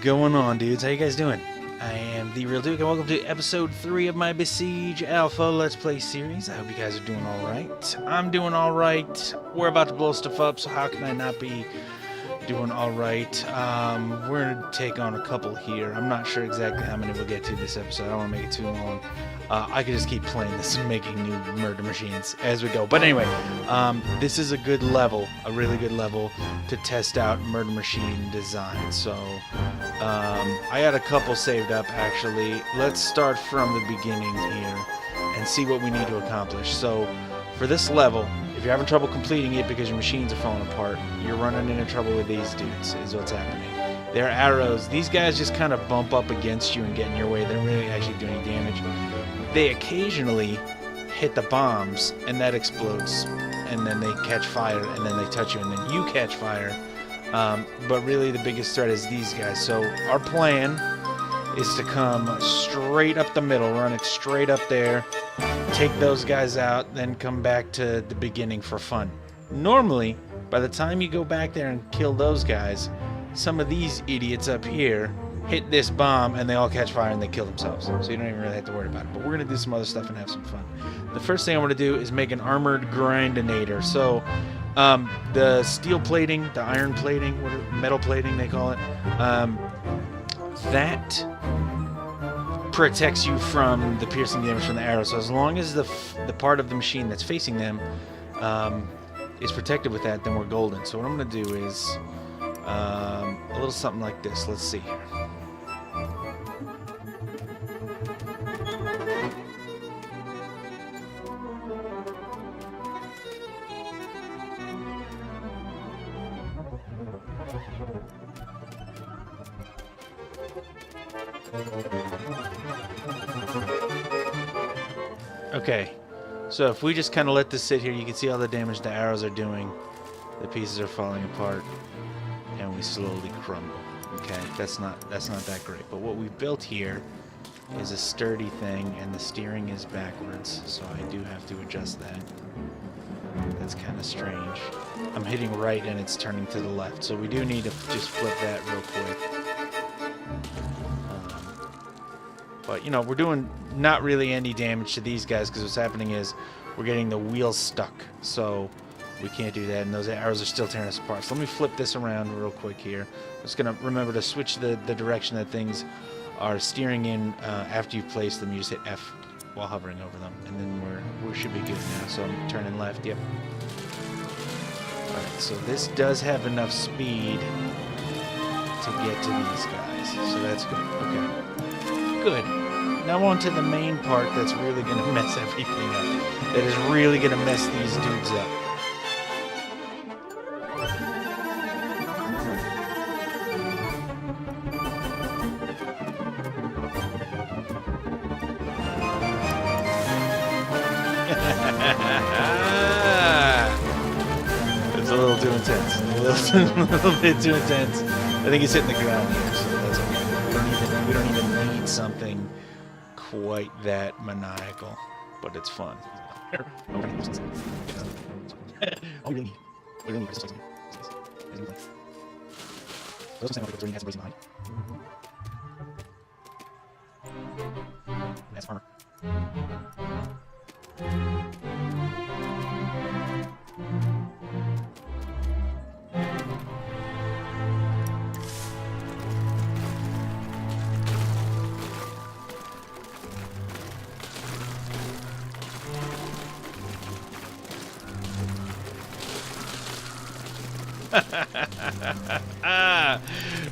going on, dudes? How you guys doing? I am TheeRealDuke, and welcome to episode 3 of my Besiege Alpha Let's Play series. I hope you guys are doing alright. I'm doing alright. We're about to blow stuff up, so how can I not be doing alright? We're going to take on a couple here. I'm not sure exactly how many we'll get to this episode. I don't want to make it too long. I could just keep playing this and making new murder machines as we go. But anyway, this is a good level, a really good level to test out murder machine design. So I had a couple saved up actually. Let's start from the beginning here and see what we need to accomplish. So for this level, if you're having trouble completing it because your machines are falling apart, you're running into trouble with these dudes, is what's happening. They're arrows. These guys just kind of bump up against you and get in your way. They don't really actually do any damage. They occasionally hit the bombs, and that explodes, and then they catch fire, and then they touch you, and then you catch fire. But really the biggest threat is these guys. So our plan is to come straight up the middle, run it straight up there, take those guys out, then come back to the beginning for fun. Normally, by the time you go back there and kill those guys, some of these idiots up here hit this bomb and they all catch fire and they kill themselves. So you don't even really have to worry about it. But we're going to do some other stuff and have some fun. The first thing I want to do is make an armored grindinator. So the steel plating, the iron plating, metal plating they call it, that protects you from the piercing damage from the arrow. So as long as the part of the machine that's facing them is protected with that, then we're golden. So what I'm going to do is a little something like this. Let's see here. Okay, so if we just kind of let this sit here, you can see all the damage the arrows are doing. The pieces are falling apart, and we slowly crumble. Okay, that's not that great. But what we've built here is a sturdy thing, and the steering is backwards, so I do have to adjust that. That's kind of strange. I'm hitting right, and it's turning to the left, so we do need to just flip that real quick. But, you know, we're doing not really any damage to these guys because what's happening is we're getting the wheels stuck. So we can't do that, and those arrows are still tearing us apart. So let me flip this around real quick here. I'm just going to remember to switch the direction that things are steering in after you place them. You just hit F while hovering over them, and then we should be good now. So I'm turning left. Yep. Alright, so this does have enough speed to get to these guys. So that's good. Okay. Good. Now on to the main part that's really going to mess everything up. That is really going to mess these dudes up. It's a little too intense. A little bit too intense. I think he's hitting the ground here, so that's okay. We don't even need something quite that maniacal, but it's fun. That's armor.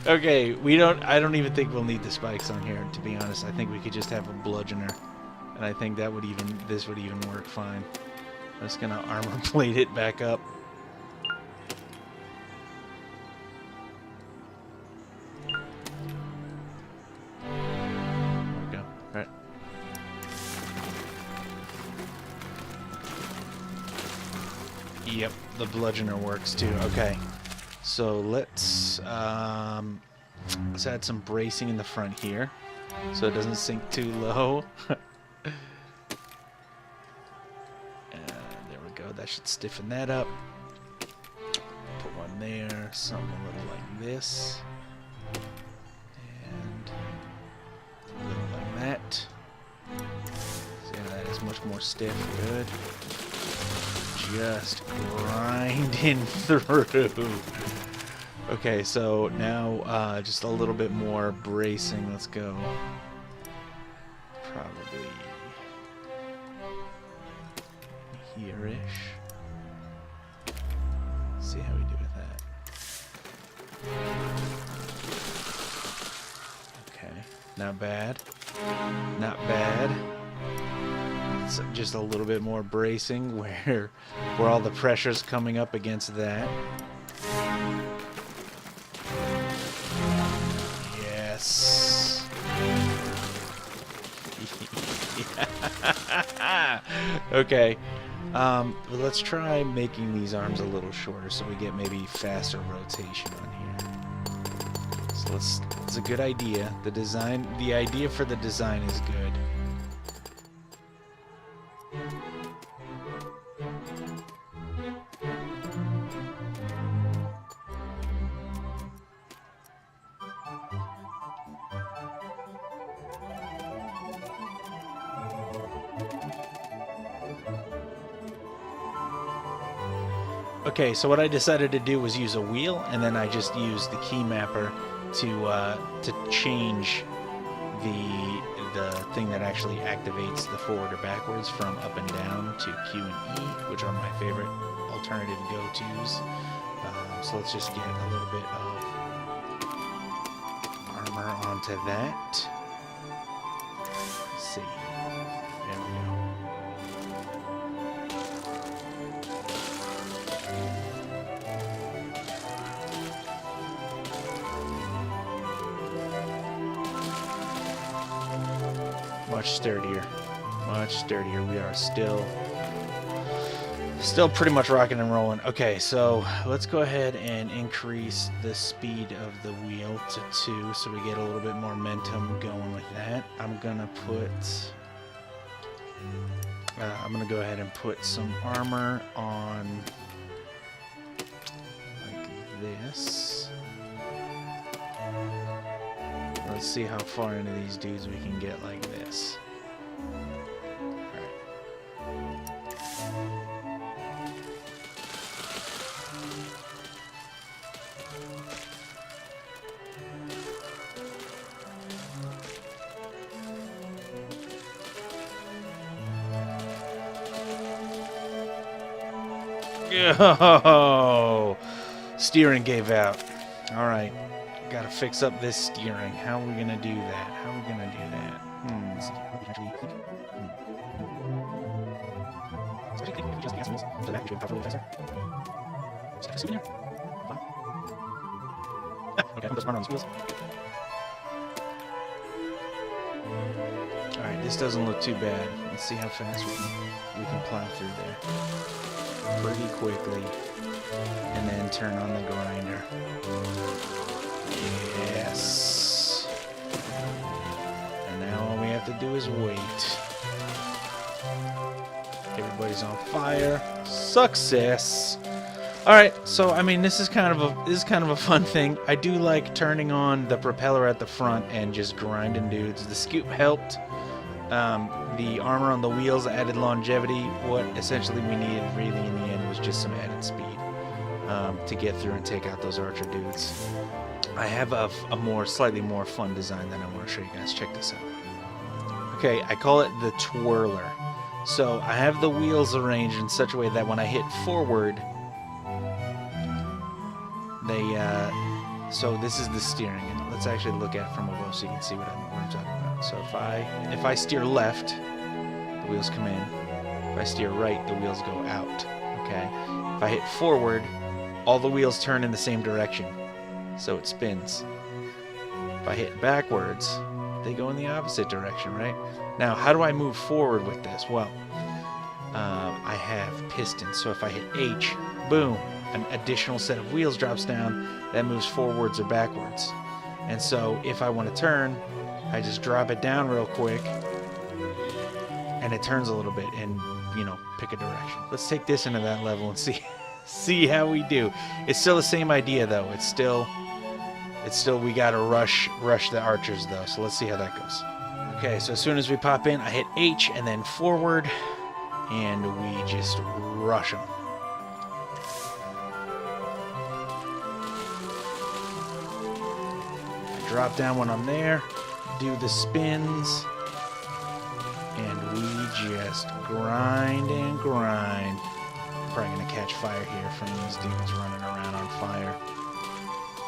Okay, I don't even think we'll need the spikes on here, to be honest. I think we could just have a bludgeoner, and I think this would even work fine. I'm just gonna armor plate it back up. There we go. All right. Yep, the bludgeoner works too. Okay, so let's add some bracing in the front here, so it doesn't sink too low. There we go. That should stiffen that up. Put one there. Something a little like this. is much more stiff. Good. Just grinding through. Okay, so now just a little bit more bracing. Let's go. Probably here-ish. See how we do with that. Okay, not bad. Not bad. It's just a little bit more bracing where all the pressure's coming up against that. Yes. Okay. Well, let's try making these arms a little shorter so we get maybe faster rotation on here. So it's a good idea. The idea for the design is good. Okay, so what I decided to do was use a wheel, and then I just used the key mapper to change the thing that actually activates the forward or backwards from up and down to Q and E, which are my favorite alternative go-tos. So let's just get a little bit of armor onto that. Let's see. There we go. Much sturdier. Much sturdier. We are still pretty much rocking and rolling. Okay, so let's go ahead and increase the speed of the wheel to 2 so we get a little bit more momentum going with that. I'm gonna go ahead and put some armor on like this. Let's see how far into these dudes we can get like this. Oh, steering gave out. All right. Gotta fix up this steering. How are we gonna do that? How are we gonna do that? Alright, this doesn't look too bad. Let's see how fast we can plow through there. Pretty quickly. And then turn on the grinder. Yes. And now all we have to do is wait. Everybody's on fire. Success. All right, so I mean, this is kind of a fun thing. I do like turning on the propeller at the front and just grinding dudes. The scoop helped. The armor on the wheels added longevity. What essentially we needed really in the end was just some added speed to get through and take out those archer dudes. I have a slightly more fun design that I want to show you guys. Check this out. Okay, I call it the twirler. So I have the wheels arranged in such a way that when I hit forward, so this is the steering. And let's actually look at it from above so you can see what I'm talking about. So if I steer left, the wheels come in. If I steer right, the wheels go out. Okay. If I hit forward, all the wheels turn in the same direction, so it spins. If I hit backwards, they go in the opposite direction, right? Now, how do I move forward with this? Well, I have pistons, so if I hit H, boom, an additional set of wheels drops down that moves forwards or backwards. And so if I want to turn, I just drop it down real quick and it turns a little bit and, you know, pick a direction. Let's take this into that level and see how we do. It's still the same idea though. It's still we got to rush the archers though. So let's see how that goes. Okay, so as soon as we pop in, I hit H and then forward, and we just rush them. Drop down when I'm there, do the spins, and we just grind and grind. Probably gonna catch fire here from these dudes running around on fire,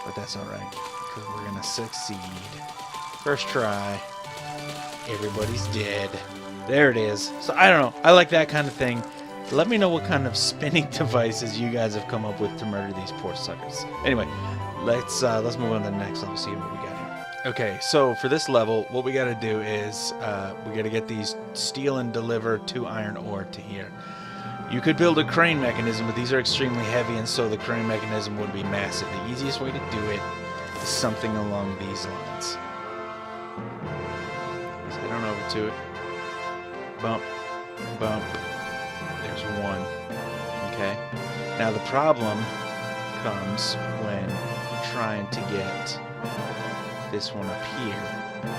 but that's alright, because we're gonna succeed. First try, everybody's dead. There it is. So I don't know, I like that kind of thing. Let me know what kind of spinning devices you guys have come up with to murder these poor suckers. Anyway, let's move on to the next level, see what we got here. Okay, so for this level, what we got to do is we got to get these steel and deliver 2 iron ore to here. You could build a crane mechanism, but these are extremely heavy, and so the crane mechanism would be massive. The easiest way to do it is something along these lines. So head on over to it. Bump, bump. There's one. Okay. Now the problem comes when trying to get this one up here,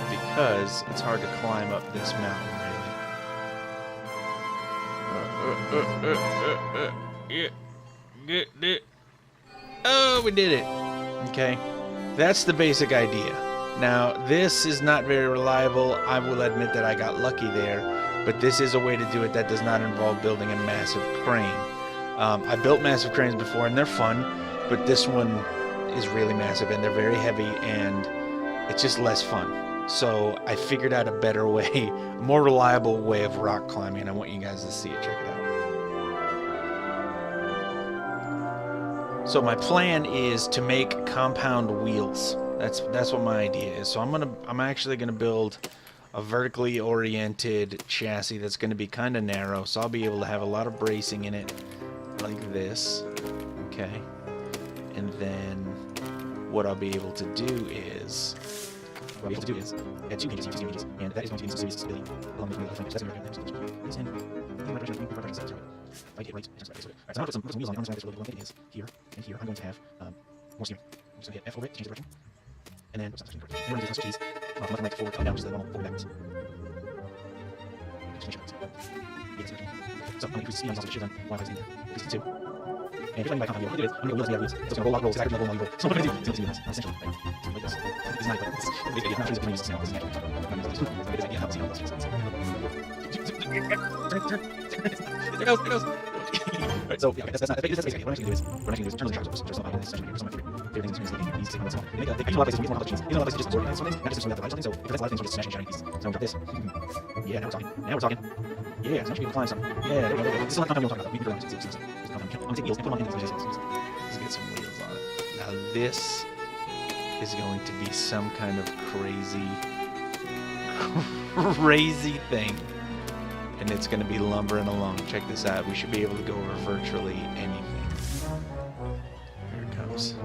because it's hard to climb up this mountain, really. Oh, we did it. Okay. That's the basic idea. Now, this is not very reliable. I will admit that I got lucky there, but this is a way to do it that does not involve building a massive crane. I built massive cranes before, and they're fun, but this one is really massive, and they're very heavy, and it's just less fun. So I figured out a better way, a more reliable way of rock climbing. I want you guys to see it. Check it out. So my plan is to make compound wheels. That's what my idea is. So I'm actually gonna build a vertically oriented chassis that's gonna be kind of narrow. So I'll be able to have a lot of bracing in it, like this. Okay. And then what I'll be able to do is add 2 gauges, and that is going to be the series stability along with the front. That's going to if I get right, alright, so I'm going to put some wheels on it. I'm going to what it is here and here. I'm going to have more steering. I'm just going to hit F over it to change the direction, and then oops, I'm switching direction. And we're going to do some keys. Left and right, forward, up, down, just the normal forward backwards. Yes, so I'm going to increase the speed on the shift on while I was in there. Increase it to 2. And if you're by compound wheel, what I do is I'm going to wheels, so it's going to roll out rolls, exactly like roll while you roll. So what I'm going to do is do this, essentially, right? Like this. This is not like this. I'm not sure this is going to use this now. This is actually I'm going to use this. So I get this idea how to see how those things. There goes. Alright, so yeah, that's basically what I'm actually going to do is we're actually going to do is turn the tracks over. Just something like this. There's some favorite things in these take on small. They use a lot of places. These are a lot of places. These are a lot of places just organize something, not just we have to buy something. So if that's a lot of things, we're just smashing shiny pieces. So we've got this. Yeah, now we're talking. Yeah, so I'm actually going to climb some. Yeah, there we go. This is not compound wheel talking about. We can put it on. I'm going to take wheels and put them on into these places. Let's get some wheels on it. Now this is going to be some kind of crazy thing. And it's going to be lumbering along. Check this out. We should be able to go over virtually anything. Here it comes.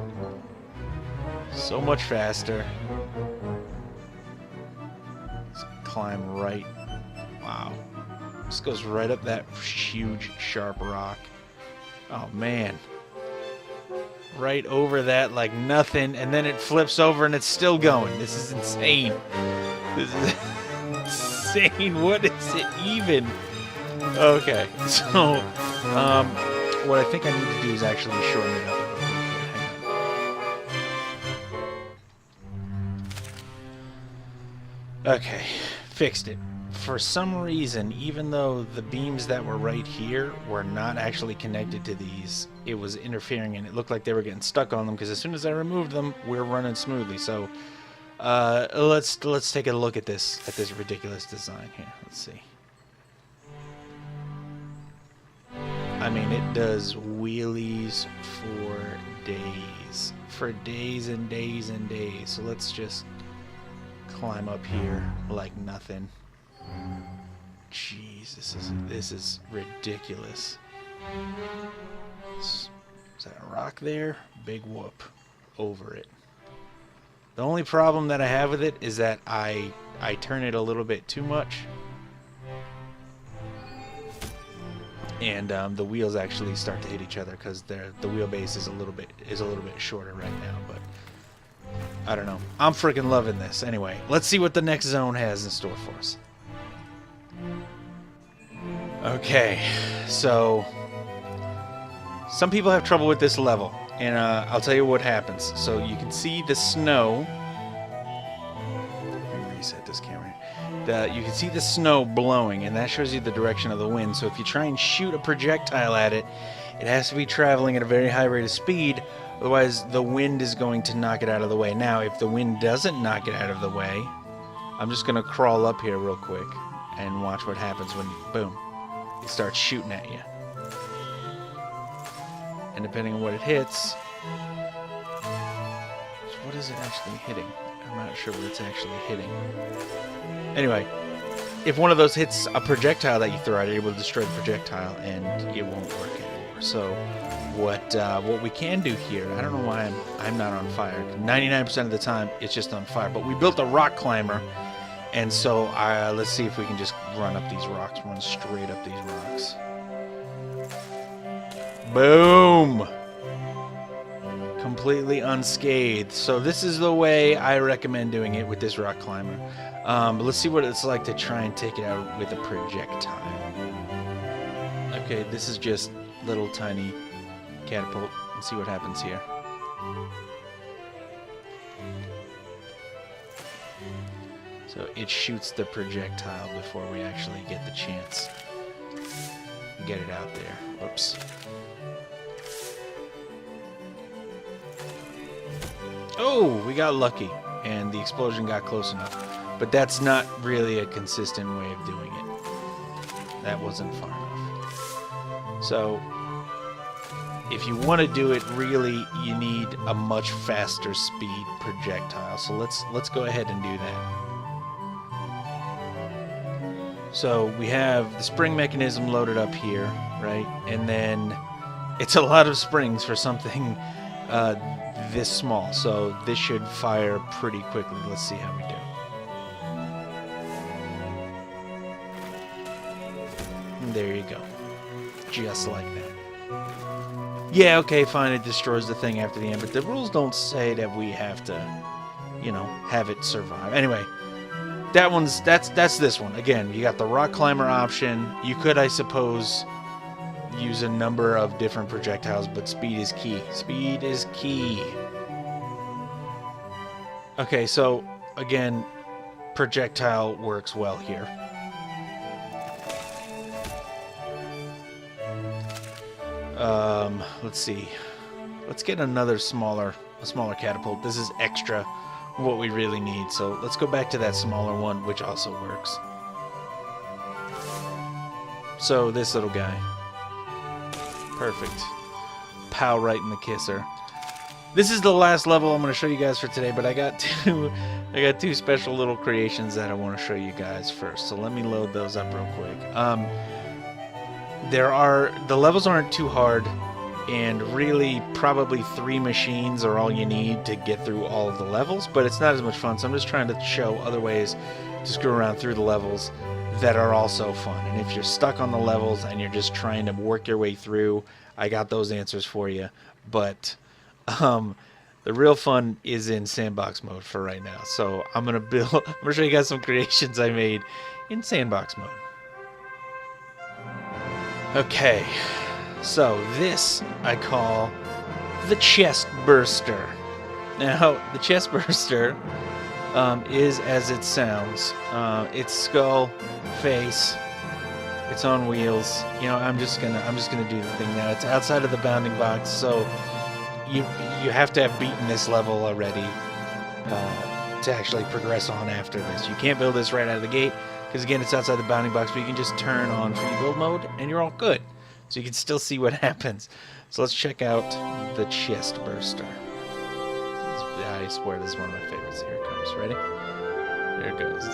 So much faster. Let's climb right. Wow. This goes right up that huge, sharp rock. Oh, man. Right over that like nothing. And then it flips over and it's still going. This is insane. This is insane. What is it even? Okay, so what I think I need to do is actually shorten it up a little bit. Hang on. Okay, fixed it. For some reason, even though the beams that were right here were not actually connected to these, it was interfering and it looked like they were getting stuck on them, because as soon as I removed them, we're running smoothly. So let's take a look at this ridiculous design here. Let's see. I mean, it does wheelies for days and days and days. So let's just climb up here like nothing. Jeez, this is ridiculous. Is that a rock there? Big whoop over it. The only problem that I have with it is that I turn it a little bit too much, and the wheels actually start to hit each other because the wheelbase is a little bit shorter right now. But I don't know. I'm freaking loving this. Anyway, let's see what the next zone has in store for us. Okay, so some people have trouble with this level, and I'll tell you what happens. So you can see the snow. Let me reset this camera. You can see the snow blowing, and that shows you the direction of the wind. So if you try and shoot a projectile at it, it has to be traveling at a very high rate of speed. Otherwise, the wind is going to knock it out of the way. Now, if the wind doesn't knock it out of the way, I'm just going to crawl up here real quick and watch what happens when, boom, it starts shooting at you. And depending on what it hits, what is it actually hitting? I'm not sure what it's actually hitting. Anyway, if one of those hits a projectile that you throw at it, it will destroy the projectile and it won't work anymore. So what we can do here, I don't know why I'm not on fire. 99% of the time it's just on fire. But we built a rock climber, and so let's see if we can just run up these rocks, run straight up these rocks. Boom! Completely unscathed. So this is the way I recommend doing it with this rock climber. But let's see what it's like to try and take it out with a projectile. Okay, this is just little tiny catapult. Let's see what happens here. So it shoots the projectile before we actually get the chance to get it out there. Whoops. Oh, we got lucky, and the explosion got close enough. But that's not really a consistent way of doing it. That wasn't far enough. So, if you want to do it, really, you need a much faster speed projectile. So let's go ahead and do that. So we have the spring mechanism loaded up here, right? And then it's a lot of springs for something this small. So this should fire pretty quickly. Let's see how we do. And there you go. Just like that. Yeah, okay, fine, it destroys the thing after the end, but the rules don't say that we have to, you know, have it survive. Anyway, that's this one. Again, you got the rock climber option. You could, I suppose, use a number of different projectiles, but speed is key. Speed is key. Okay, so, again, projectile works well here. Let's see. Let's get a smaller catapult. This is extra what we really need. So let's go back to that smaller one, which also works. So this little guy. Perfect. Pow right in the kisser. This is the last level I'm going to show you guys for today, but I got two special little creations that I want to show you guys first. So let me load those up real quick. The levels aren't too hard, and really probably 3 machines are all you need to get through all of the levels, but it's not as much fun, so I'm just trying to show other ways to screw around through the levels that are also fun. And if you're stuck on the levels and you're just trying to work your way through, I got those answers for you. But the real fun is in sandbox mode for right now. So I'm gonna show you guys some creations I made in sandbox mode. Okay, so this I call the chest burster. Now, the chest burster is as it sounds. It's skull, face, it's on wheels. You know, I'm just gonna do the thing now. It's outside of the bounding box, so you have to have beaten this level already to actually progress on after this. You can't build this right out of the gate, because again, it's outside the bounding box, but you can just turn on free build mode, and you're all good. So you can still see what happens. So let's check out the chest burster. I swear this is one of my favorites. Here it comes. Ready? There it goes.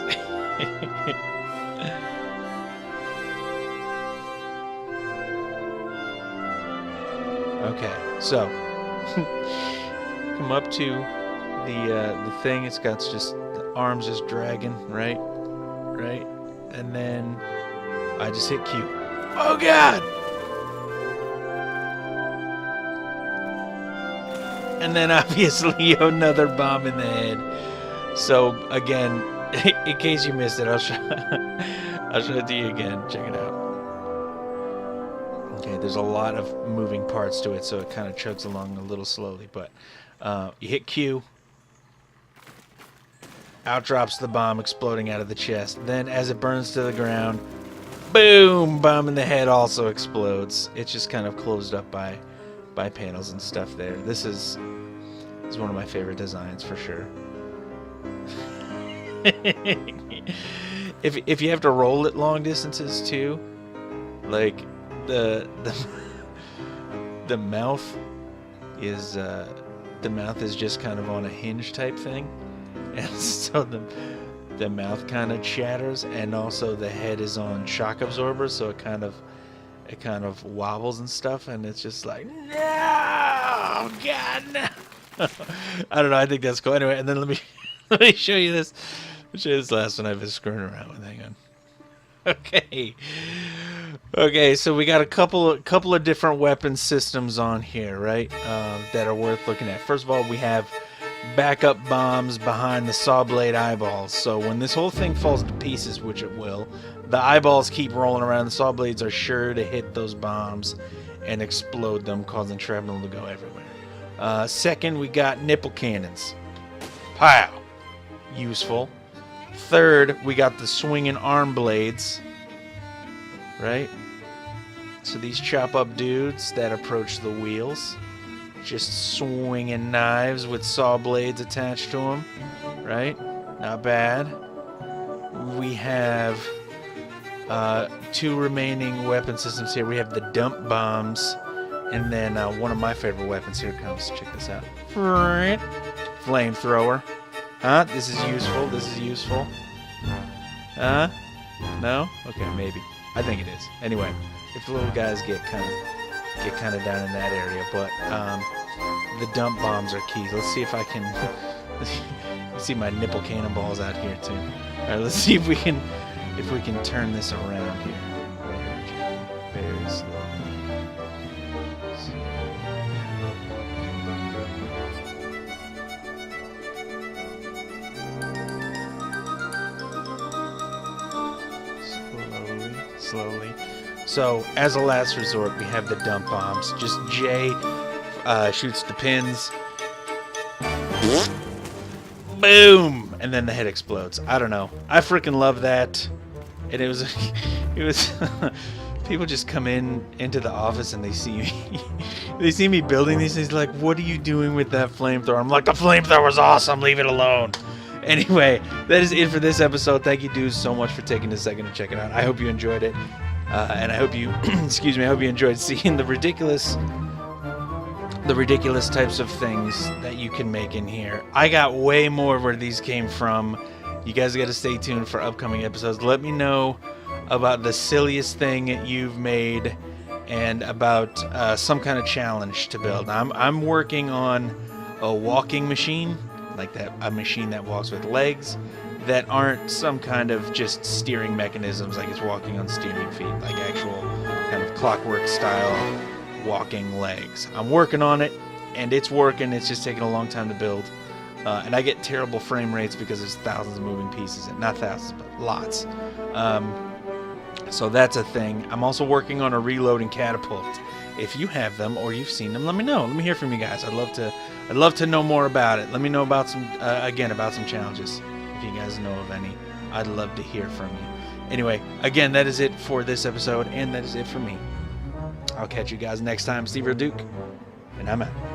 Okay, so come up to the thing. It's got just the arms just dragging, right, and then I just hit Q. Oh God! and then obviously another bomb in the head. So again, in case you missed it, I'll show it to you again. Check it out. Okay, there's a lot of moving parts to it, so it kind of chugs along a little slowly. But you hit Q, out drops the bomb, exploding out of the chest. Then, as it burns to the ground, boom! Bomb in the head also explodes. It's just kind of closed up by panels and stuff there. This is one of my favorite designs for sure. If you have to roll it long distances too, like the mouth is just kind of on a hinge type thing, and so the mouth kind of shatters, and also the head is on shock absorbers, so it kind of wobbles and stuff, and it's just like, no, God, no. I don't know. I think that's cool. Anyway, and then let me show you this. I'll show you this last one I've been screwing around with. Hang on. Okay. So we got a couple of different weapon systems on here, right? That are worth looking at. First of all, we have backup bombs behind the saw blade eyeballs. So when this whole thing falls to pieces, which it will, the eyeballs keep rolling around. The saw blades are sure to hit those bombs and explode them, causing shrapnel to go everywhere. Second, we got nipple cannons. Pow! Useful. Third, we got the swinging arm blades. Right? So these chop up dudes that approach the wheels. Just swinging knives with saw blades attached to them. Right? Not bad. We have two remaining weapon systems here. We have the dump bombs. And then one of my favorite weapons here comes. Check this out. Flamethrower. Huh? This is useful. This is useful. No? Okay, maybe. I think it is. Anyway, if the little guys get kind of down in that area, but the dump bombs are keys. Let's see if I can. You see my nipple cannonballs out here too. All right, let's see if we can turn this around here. Very slowly. Slowly. So, as a last resort, we have the dump bombs. Just J shoots the pins. Boom! And then the head explodes. I don't know. I freaking love that. And it was people just come into the office and they see me. They see me building these things, like, what are you doing with that flamethrower? I'm like, the flamethrower's awesome, leave it alone. Anyway, that is it for this episode. Thank you, dudes, so much for taking a second to check it out. I hope you enjoyed it. And I hope you, excuse me, I hope you enjoyed seeing the ridiculous types of things that you can make in here. I got way more where these came from. You guys got to stay tuned for upcoming episodes. Let me know about the silliest thing you've made and about some kind of challenge to build. I'm working on a walking machine, like that, a machine that walks with legs that aren't some kind of just steering mechanisms, like it's walking on steering feet, like actual kind of clockwork style walking legs. I'm working on it, and it's working. It's just taking a long time to build, and I get terrible frame rates because there's thousands of moving pieces, and not thousands, but lots. So that's a thing. I'm also working on a reloading catapult. If you have them or you've seen them, let me know. Let me hear from you guys. I'd love to know more about it. Let me know about some challenges. If you guys know of any, I'd love to hear from you. Anyway, again, that is it for this episode, and that is it for me. I'll catch you guys next time. TheeRealDuke, and I'm out.